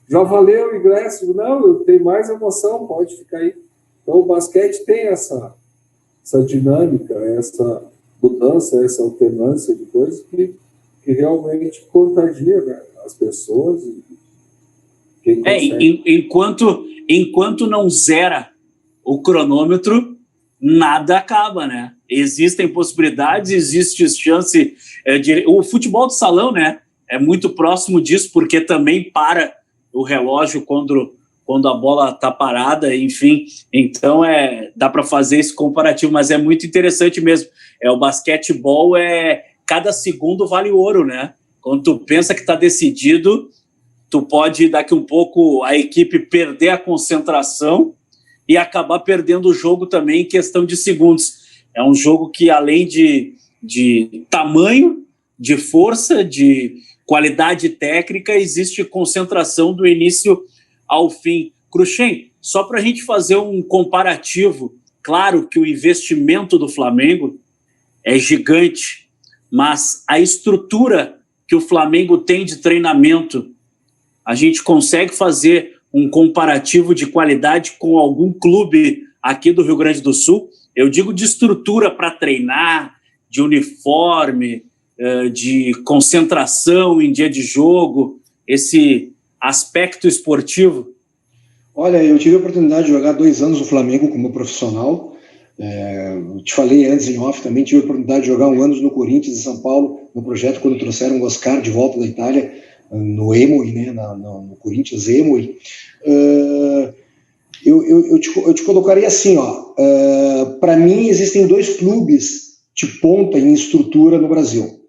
já valeu o ingresso. Digo, não, eu tenho mais emoção, pode ficar aí. Então, o basquete tem essa dinâmica, essa mudança, essa alternância de coisas que realmente contagia, né, as pessoas. Enquanto não zera o cronômetro, nada acaba, né? Existem possibilidades, existe chance o futebol de salão, né, é muito próximo disso, porque também para o relógio quando a bola está parada, enfim. Então dá para fazer esse comparativo, mas é muito interessante mesmo. O basquetebol cada segundo vale ouro, né? Quando tu pensa que está decidido, tu pode, daqui um pouco, a equipe perder a concentração e acabar perdendo o jogo também em questão de segundos. É um jogo que, além de tamanho, de força, de qualidade técnica, existe concentração do início ao fim. Cruxem, só para a gente fazer um comparativo, claro que o investimento do Flamengo é gigante, mas a estrutura que o Flamengo tem de treinamento, a gente consegue fazer um comparativo de qualidade com algum clube aqui do Rio Grande do Sul? Eu digo de estrutura para treinar, de uniforme, de concentração em dia de jogo, esse aspecto esportivo. Olha, eu tive a oportunidade de jogar 2 anos no Flamengo como profissional. Eu te falei antes em off também, tive a oportunidade de jogar 1 ano no Corinthians de São Paulo, no projeto quando trouxeram o Oscar de volta da Itália, no Emoli, né, no Corinthians Emoli. Eu te colocaria assim, para mim existem 2 clubes de ponta em estrutura no Brasil.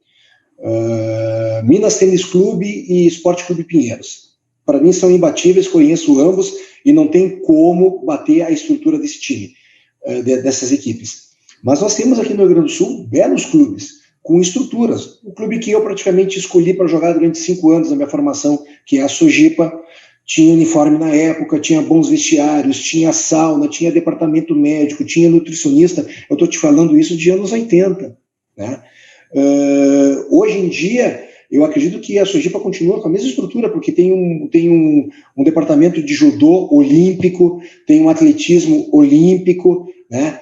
Minas Tênis Clube e Esporte Clube Pinheiros. Para mim são imbatíveis, conheço ambos e não tem como bater a estrutura desse time, dessas equipes. Mas nós temos aqui no Rio Grande do Sul belos clubes, com estruturas. O clube que eu praticamente escolhi para jogar durante 5 anos na minha formação, que é a Sojipa, tinha uniforme na época, tinha bons vestiários, tinha sauna, tinha departamento médico, tinha nutricionista. Eu estou te falando isso de anos 80. Né? Hoje em dia, eu acredito que a Sojipa continua com a mesma estrutura, porque tem um departamento de judô olímpico, tem um atletismo olímpico, né?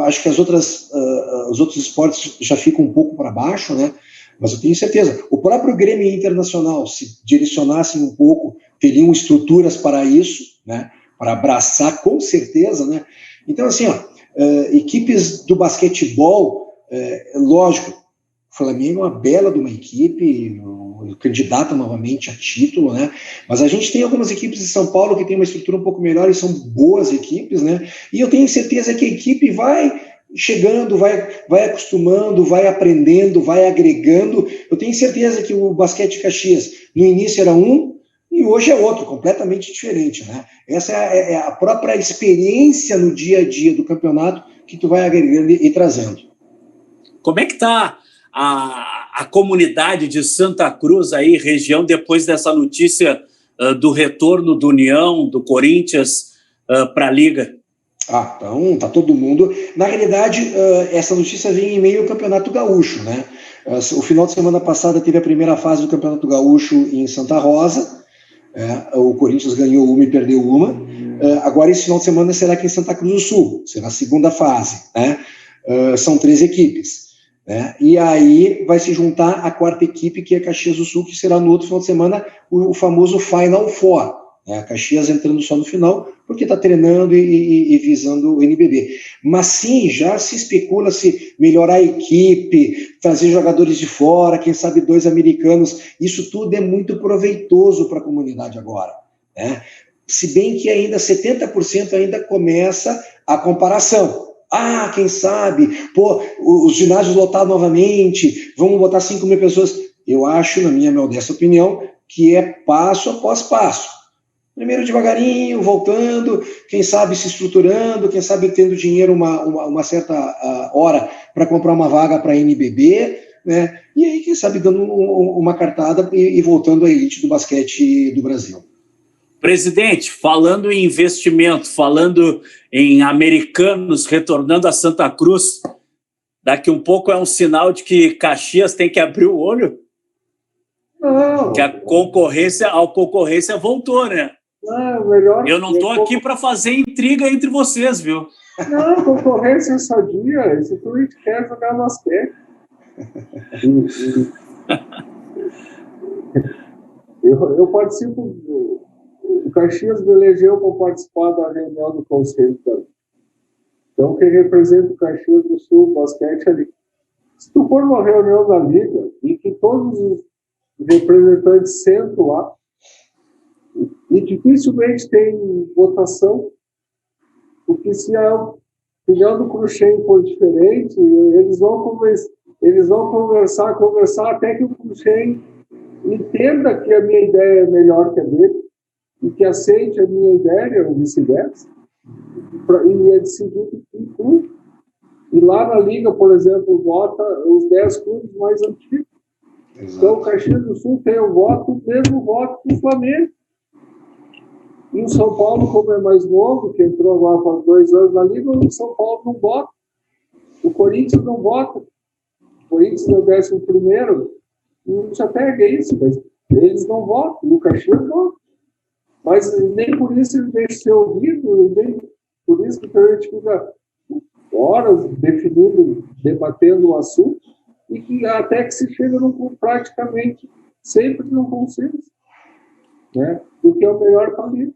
Acho que os outros esportes já ficam um pouco para baixo, né? Mas eu tenho certeza, o próprio Grêmio Internacional, se direcionassem um pouco, teriam estruturas para isso, né? para abraçar, com certeza, né? Então, assim, equipes do basquetebol, lógico, o Flamengo é uma bela de uma equipe, candidata novamente a título, né? Mas a gente tem algumas equipes de São Paulo que tem uma estrutura um pouco melhor e são boas equipes, né? E eu tenho certeza que a equipe vai chegando, vai acostumando, vai aprendendo, vai agregando. Eu tenho certeza que o Basquete Caxias, no início era um, e hoje é outro, completamente diferente, né? Essa é a própria experiência no dia a dia do campeonato que tu vai agregando e trazendo. Como é que está a comunidade de Santa Cruz aí, região, depois dessa notícia do retorno do União, do Corinthians para a Liga? Então tá todo mundo... Na realidade, essa notícia vem em meio ao Campeonato Gaúcho, né? O final de semana passada teve a primeira fase do Campeonato Gaúcho em Santa Rosa. O Corinthians ganhou uma e perdeu uma. Agora, esse final de semana será aqui em Santa Cruz do Sul, será a segunda fase, né? São 3 equipes. E aí vai se juntar a 4ª equipe, que é Caxias do Sul, que será no outro final de semana o famoso Final Four. A Caxias entrando só no final, porque está treinando e visando o NBB. Mas sim, já se especula se melhorar a equipe, trazer jogadores de fora, quem sabe 2 americanos. Isso tudo é muito proveitoso para a comunidade agora, né? Se bem que ainda 70% ainda começa a comparação. Quem sabe, os ginásios lotados novamente, vamos botar 5 mil pessoas. Eu acho, na minha modesta opinião, que é passo após passo. Primeiro devagarinho, voltando, quem sabe se estruturando, quem sabe tendo dinheiro uma certa hora para comprar uma vaga para a NBB, né? E aí, quem sabe, dando uma cartada e voltando à elite do basquete do Brasil. Presidente, falando em investimento, falando em americanos retornando a Santa Cruz, daqui um pouco é um sinal de que Caxias tem que abrir o olho? Não. Que a concorrência voltou, né? Melhor. Eu não estou aqui para fazer intriga entre vocês, viu? Não, concorrência é sadia. Se tu quer jogar basquete. Eu participo. O Caxias me elegeu para participar da reunião do Conselho também. Então, quem representa o Caxias do Sul, o basquete ali. Se tu for numa reunião da Liga e que todos os representantes sentam lá, e dificilmente tem votação, porque se a opinião do Cruxem for diferente, eles vão conversar até que o Cruxem entenda que a minha ideia é melhor que a dele e que aceite a minha ideia, ou vice-versa, e é decidido que inclui. E lá na Liga, por exemplo, vota os 10 clubes mais antigos. Exato. Então, o Caxias do Sul tem o mesmo voto que o Flamengo. E o São Paulo, como é mais novo, que entrou agora faz 2 anos na Liga, o São Paulo não vota. O Corinthians não vota. O Corinthians é o 11º. Não se apega a isso, mas eles não votam. O Caxias vota. Mas nem por isso ele deixa ser ouvido, nem por isso que a gente fica horas definindo, debatendo o assunto, e que até que se chega praticamente sempre num consenso, né? Do que é o melhor para mim.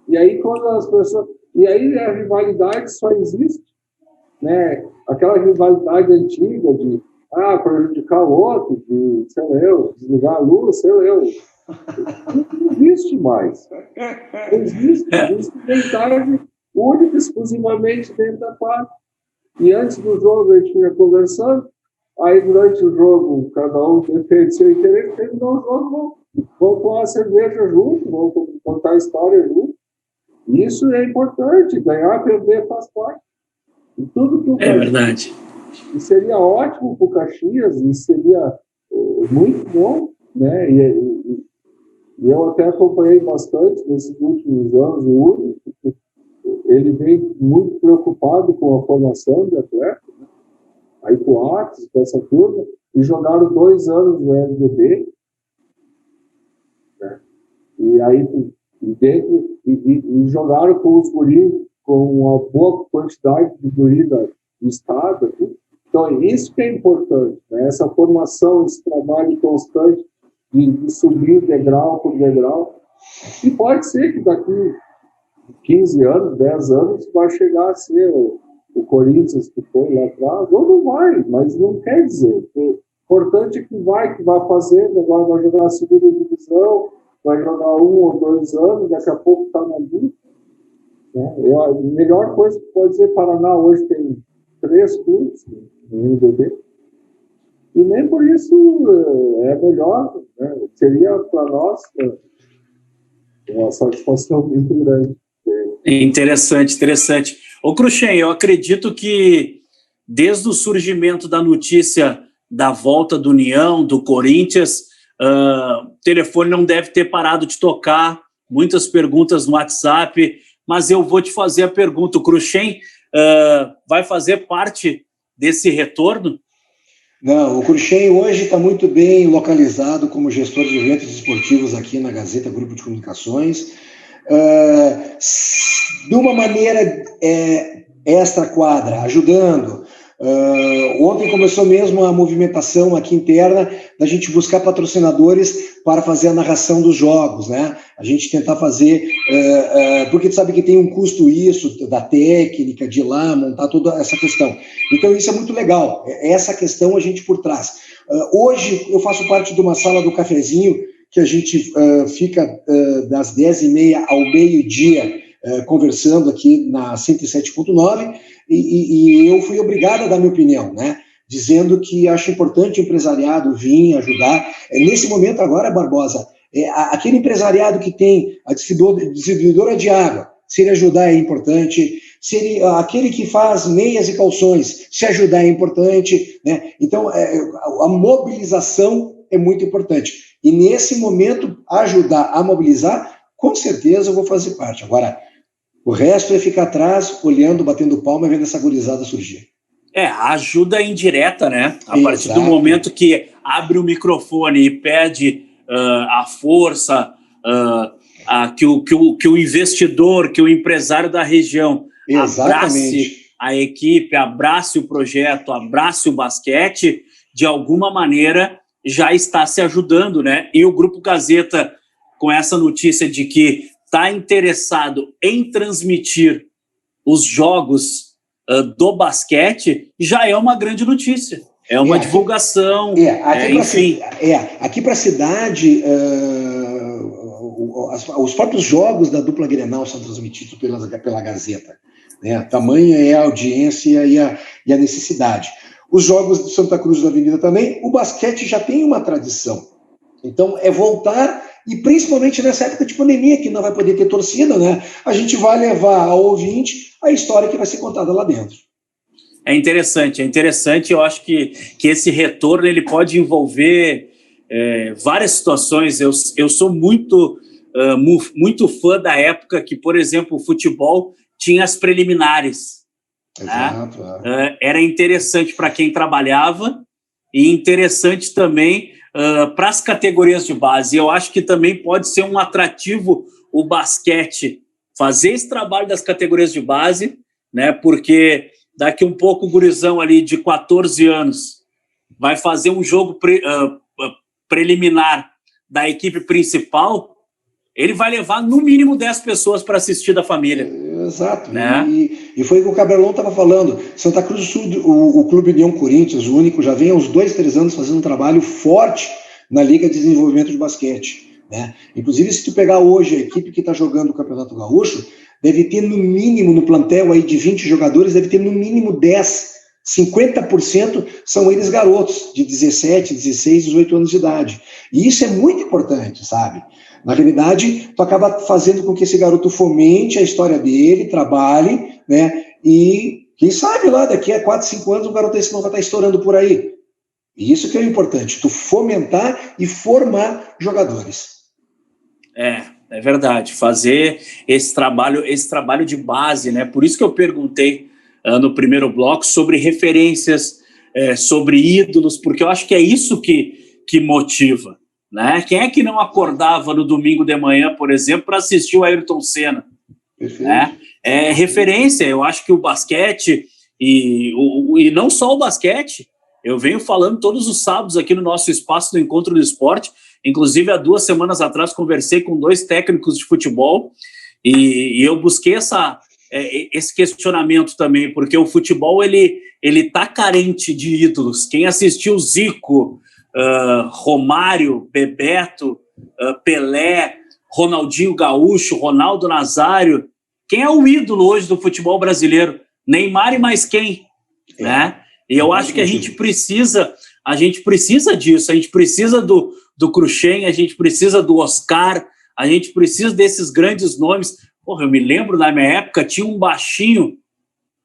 E aí quando as pessoas... E aí a rivalidade só existe, né? Aquela rivalidade antiga de prejudicar o outro, de, sei lá, desligar a luz, sei lá, não existe mais. Não existe identidade única, exclusivamente dentro da quadra. E antes do jogo a gente ia conversando, aí durante o jogo cada um defende seu interesse, terminou o jogo, vão tomar cerveja junto, vão contar a história junto. Isso é importante, ganhar, perder faz parte. E tudo que o Caxias, verdade. E seria ótimo para o Caxias, e seria muito bom, né? E eu até acompanhei bastante nesses últimos anos o Uri, porque ele vem muito preocupado com a formação de atleta, né? Aí com o Atos, com essa turma, e jogaram 2 anos no NBB, né? E aí e jogaram com os guris, com uma boa quantidade de guris do estado aqui. Então é isso que é importante, né? Essa formação, esse trabalho constante de subir degrau por degrau. E pode ser que daqui 15 anos, 10 anos, vai chegar a ser o Corinthians que foi lá atrás, ou não vai, mas não quer dizer. O importante é que vai fazer, agora vai jogar a segunda divisão, vai jogar 1 ou 2 anos, daqui a pouco está na luta. Né? A melhor coisa que pode dizer, Paraná hoje tem 3 clubes no NBB, e nem por isso é melhor, né? Seria para nós uma satisfação muito grande. Interessante. Ô Cruxem, eu acredito que desde o surgimento da notícia da volta do União, do Corinthians, o telefone não deve ter parado de tocar, muitas perguntas no WhatsApp, mas eu vou te fazer a pergunta, o Cruxem vai fazer parte desse retorno? Não, o Cruxem hoje está muito bem localizado como gestor de eventos esportivos aqui na Gazeta Grupo de Comunicações, de uma maneira extra-quadra, ajudando. Ontem começou mesmo a movimentação aqui interna da gente buscar patrocinadores para fazer a narração dos jogos, né? A gente tentar fazer, porque tu sabe que tem um custo isso, da técnica, de ir lá, montar toda essa questão. Então isso é muito legal, essa questão a gente por trás. Hoje eu faço parte de uma sala do cafezinho, que a gente fica das 10h30 ao meio-dia conversando aqui na 107.9, e eu fui obrigado a dar minha opinião, né? Dizendo que acho importante o empresariado vir ajudar. Nesse momento agora, Barbosa, aquele empresariado que tem a distribuidora de água, se ele ajudar é importante, aquele que faz meias e calções, se ajudar é importante, né? Então, a mobilização é muito importante. E nesse momento, ajudar a mobilizar, com certeza eu vou fazer parte. Agora, o resto é ficar atrás, olhando, batendo palma e vendo essa gurizada surgir. A ajuda indireta, né? A partir do momento que abre o microfone e pede a força, que o investidor, que o empresário da região abrace a equipe, abrace o projeto, abrace o basquete, de alguma maneira já está se ajudando, né? E o Grupo Gazeta, com essa notícia de que está interessado em transmitir os jogos do basquete, já é uma grande notícia. É uma divulgação, enfim. Aqui para a cidade, os próprios jogos da dupla Grenal são transmitidos pela Gazeta. Né? Tamanha é a audiência e a necessidade. Os jogos de Santa Cruz da Avenida também, o basquete já tem uma tradição. Então, é voltar, e principalmente nessa época de pandemia, que não vai poder ter torcida, né? A gente vai levar ao ouvinte a história que vai ser contada lá dentro. É interessante. Eu acho que esse retorno ele pode envolver várias situações. Eu sou muito fã da época que, por exemplo, o futebol tinha as preliminares. Exato. Era interessante para quem trabalhava e interessante também para as categorias de base. Eu acho que também pode ser um atrativo o basquete fazer esse trabalho das categorias de base, né? Porque daqui um pouco o gurizão ali de 14 anos vai fazer um jogo preliminar da equipe principal, ele vai levar no mínimo 10 pessoas para assistir da família. Exato, né? E foi o que o Cabelão estava falando. Santa Cruz do Sul, o Clube União Corinthians, o único, já vem há uns 2, 3 anos fazendo um trabalho forte na Liga de Desenvolvimento de Basquete. Né? Inclusive, se tu pegar hoje a equipe que está jogando o Campeonato Gaúcho, deve ter no mínimo, no plantel aí de 20 jogadores, deve ter no mínimo 10, 50% são eles garotos de 17, 16, 18 anos de idade. E isso é muito importante, sabe? Na realidade, tu acaba fazendo com que esse garoto fomente a história dele, trabalhe, né? E quem sabe lá, daqui a 4, 5 anos, o garoto esse não vai estar estourando por aí. E isso que é importante, tu fomentar e formar jogadores. É verdade, fazer esse trabalho de base, né? Por isso que eu perguntei no primeiro bloco sobre referências, sobre ídolos, porque eu acho que é isso que motiva. Né? Quem é que não acordava no domingo de manhã, por exemplo, para assistir o Ayrton Senna? Né? É referência. Eu acho que o basquete, e não só o basquete, eu venho falando todos os sábados aqui no nosso espaço do Encontro do Esporte. Inclusive, há 2 semanas atrás, conversei com 2 técnicos de futebol E eu busquei esse questionamento também, porque o futebol ele tá carente de ídolos. Quem assistiu Zico, Romário, Bebeto, Pelé, Ronaldinho Gaúcho, Ronaldo Nazário, quem é o ídolo hoje do futebol brasileiro? Neymar e mais quem? Né? E eu acho que a gente precisa disso, a gente precisa do Cruxem, a gente precisa do Oscar, a gente precisa desses grandes nomes. Porra, eu me lembro, na minha época, tinha um baixinho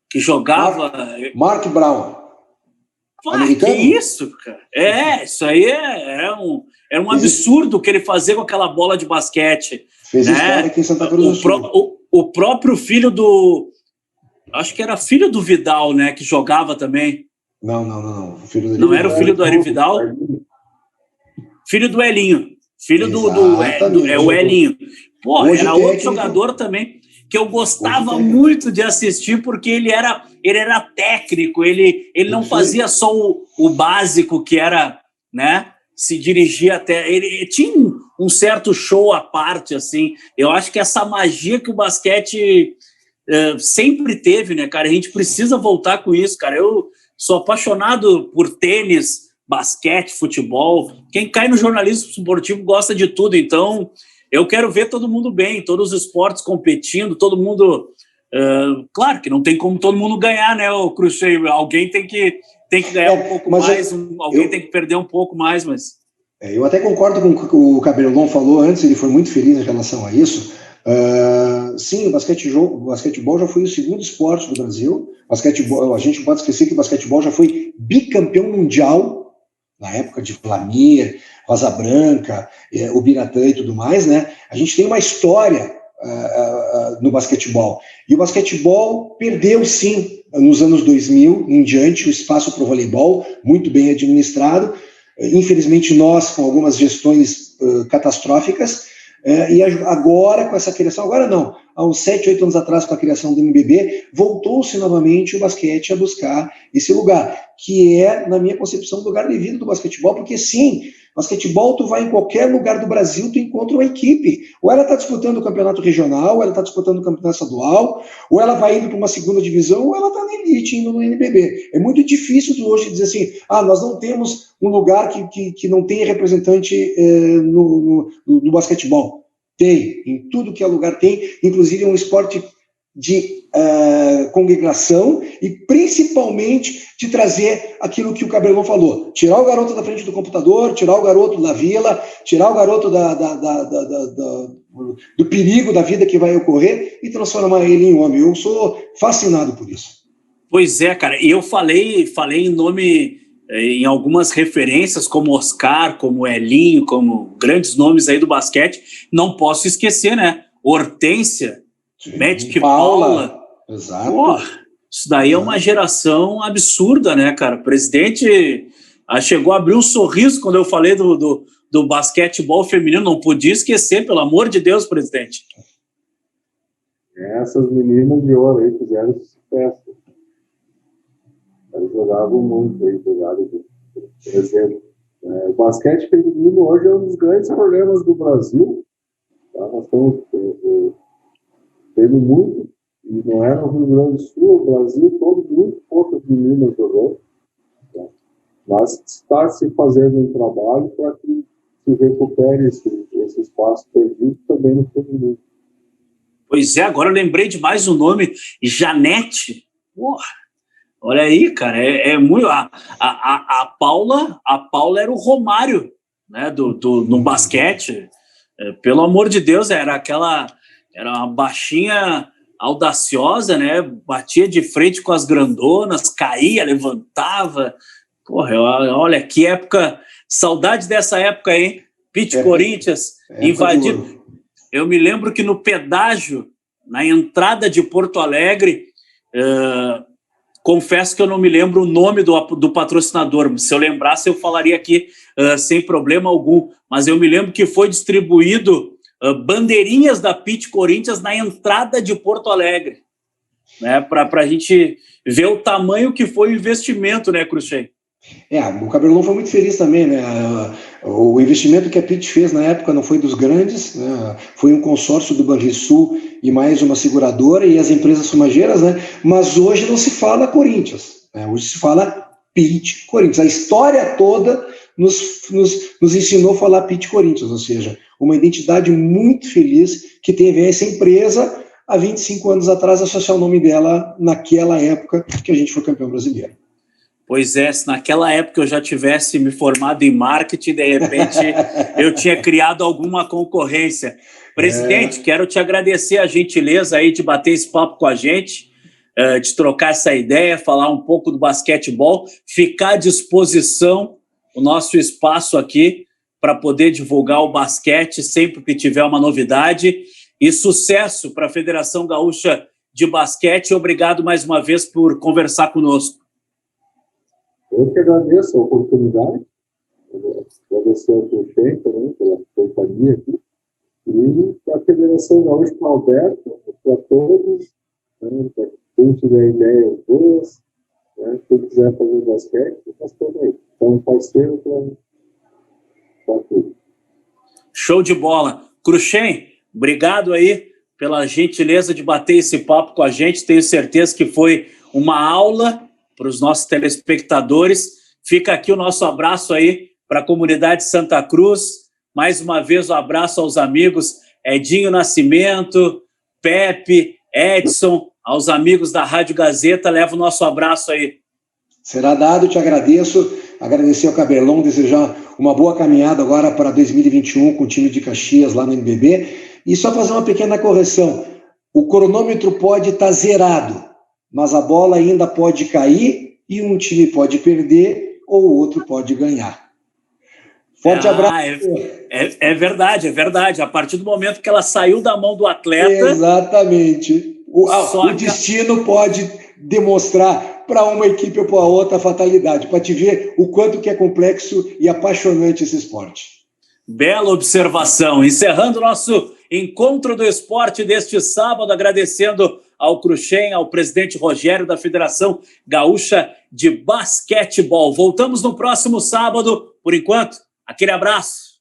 que jogava... Mark Brown. Que isso, cara? Isso aí era um absurdo o que ele fazia com aquela bola de basquete. Fez história aqui em Santa Cruz do Sul. O próprio filho do... Acho que era filho do Vidal, né? Que jogava também. Não. O filho dele não era o filho do Ari Vidal? Filho do Elinho. Filho do Elinho. Pô, era outro jogador também que eu gostava muito de assistir, porque ele era técnico, ele não fazia só o básico, que era, né, se dirigir até... Ele tinha um certo show à parte, assim. Eu acho que essa magia que o basquete sempre teve, né, cara? A gente precisa voltar com isso, cara. Eu sou apaixonado por tênis, basquete, futebol. Quem cai no jornalismo esportivo gosta de tudo, então... Eu quero ver todo mundo bem, todos os esportes competindo, todo mundo... claro que não tem como todo mundo ganhar, né, o Cruxem? Alguém tem que ganhar um pouco mais, alguém tem que perder um pouco mais, mas... Eu até concordo com o que o Cabelon falou antes, ele foi muito feliz em relação a isso. Sim, o basquetebol já foi o segundo esporte do Brasil. A gente não pode esquecer que o basquetebol já foi bicampeão mundial, na época de Vlamir, Rosa Branca, o Biratã e tudo mais, né? A gente tem uma história no basquetebol. E o basquetebol perdeu, sim, nos anos 2000 em diante, o espaço para o voleibol, muito bem administrado. Infelizmente, nós, com algumas gestões catastróficas, e agora, com essa criação, agora não, há uns 7, 8 anos atrás, com a criação do NBB, voltou-se novamente o basquete a buscar esse lugar, que é, na minha concepção, o lugar devido do basquetebol, porque sim, basquetebol, tu vai em qualquer lugar do Brasil, tu encontra uma equipe, ou ela está disputando o campeonato regional, ou ela está disputando o campeonato estadual, ou ela vai indo para uma segunda divisão, ou ela está na elite, indo no NBB. É muito difícil tu hoje dizer assim, nós não temos um lugar que não tenha representante no basquetebol. Tem, em tudo que é lugar tem, inclusive é um esporte de congregação e principalmente de trazer aquilo que o Cabelon falou, tirar o garoto da frente do computador, tirar o garoto da vila, tirar o garoto do perigo da vida que vai ocorrer e transformar ele em homem. Eu sou fascinado por isso. Pois é, cara, e eu falei em nome, em algumas referências, como Oscar, como Elinho, como grandes nomes aí do basquete, não posso esquecer, né? Hortência, Magic Paula. Exato. Pô, isso daí é uma geração absurda, né, cara? O presidente chegou a abrir um sorriso quando eu falei do basquetebol feminino. Não podia esquecer, pelo amor de Deus, presidente. Essas meninas de ouro aí fizeram sucesso. Eles jogavam muito aí, jogaram, por exemplo. O basquete feminino hoje é um dos grandes problemas do Brasil. Tá? Nós estamos tendo muito, e não é no Rio Grande do Sul, o Brasil todo, muito poucas meninas jogando. Tá? Mas está se fazendo um trabalho para que se recupere esse espaço perdido também no feminino. Pois é, agora eu lembrei de mais um nome, Janete. Porra, olha aí, cara, é muito... A Paula era o Romário, né, no basquete. Pelo amor de Deus, era uma baixinha audaciosa, né? Batia de frente com as grandonas, caía, levantava. Porra, olha, que época, saudade dessa época, hein? Corinthians, invadido. Eu me lembro que no pedágio, na entrada de Porto Alegre, confesso que eu não me lembro o nome do patrocinador. Se eu lembrasse, eu falaria aqui sem problema algum. Mas eu me lembro que foi distribuído bandeirinhas da Corinthians na entrada de Porto Alegre, né? Para a gente ver o tamanho que foi o investimento, né, Cruxem? O Cabelão foi muito feliz também, né? O investimento que a Pitt fez na época não foi dos grandes, né? Foi um consórcio do Banrisul e mais uma seguradora e as empresas fumageiras, né? Mas hoje não se fala Corinthians, né? Hoje se fala Pitt Corinthians. A história toda nos ensinou a falar Pitt Corinthians, ou seja, uma identidade muito feliz que teve essa empresa há 25 anos atrás, associar o nome dela naquela época que a gente foi campeão brasileiro. Pois é, se naquela época eu já tivesse me formado em marketing, de repente eu tinha criado alguma concorrência. Presidente, quero te agradecer a gentileza aí de bater esse papo com a gente, de trocar essa ideia, falar um pouco do basquetebol, ficar à disposição o nosso espaço aqui para poder divulgar o basquete sempre que tiver uma novidade. E sucesso para a Federação Gaúcha de Basquete. Obrigado mais uma vez por conversar conosco. Eu que agradeço a oportunidade, agradecer ao prefeito também pela companhia aqui, e a Federação Gaúcha está aberta para todos, né, para quem tiver ideias boas, né, quem quiser fazer basquete, nós estamos aí. Então, parceiro para tudo. Show de bola. Cruxem, obrigado aí pela gentileza de bater esse papo com a gente. Tenho certeza que foi uma aula para os nossos telespectadores. Fica aqui o nosso abraço aí para a comunidade Santa Cruz. Mais uma vez um abraço aos amigos Edinho Nascimento, Pepe, Edson, aos amigos da Rádio Gazeta. Leva o nosso abraço aí. Será dado, te agradeço. Agradecer ao Cabelão, desejar uma boa caminhada agora para 2021 com o time de Caxias lá no NBB. E só fazer uma pequena correção. O cronômetro pode estar zerado, mas a bola ainda pode cair e um time pode perder ou o outro pode ganhar. Forte abraço. É verdade, é verdade. A partir do momento que ela saiu da mão do atleta... Exatamente. O destino pode demonstrar para uma equipe ou para outra a fatalidade, para te ver o quanto que é complexo e apaixonante esse esporte. Bela observação. Encerrando o nosso encontro do esporte deste sábado, agradecendo ao Cruxem, ao presidente Rogério da Federação Gaúcha de Basquetebol. Voltamos no próximo sábado. Por enquanto, aquele abraço.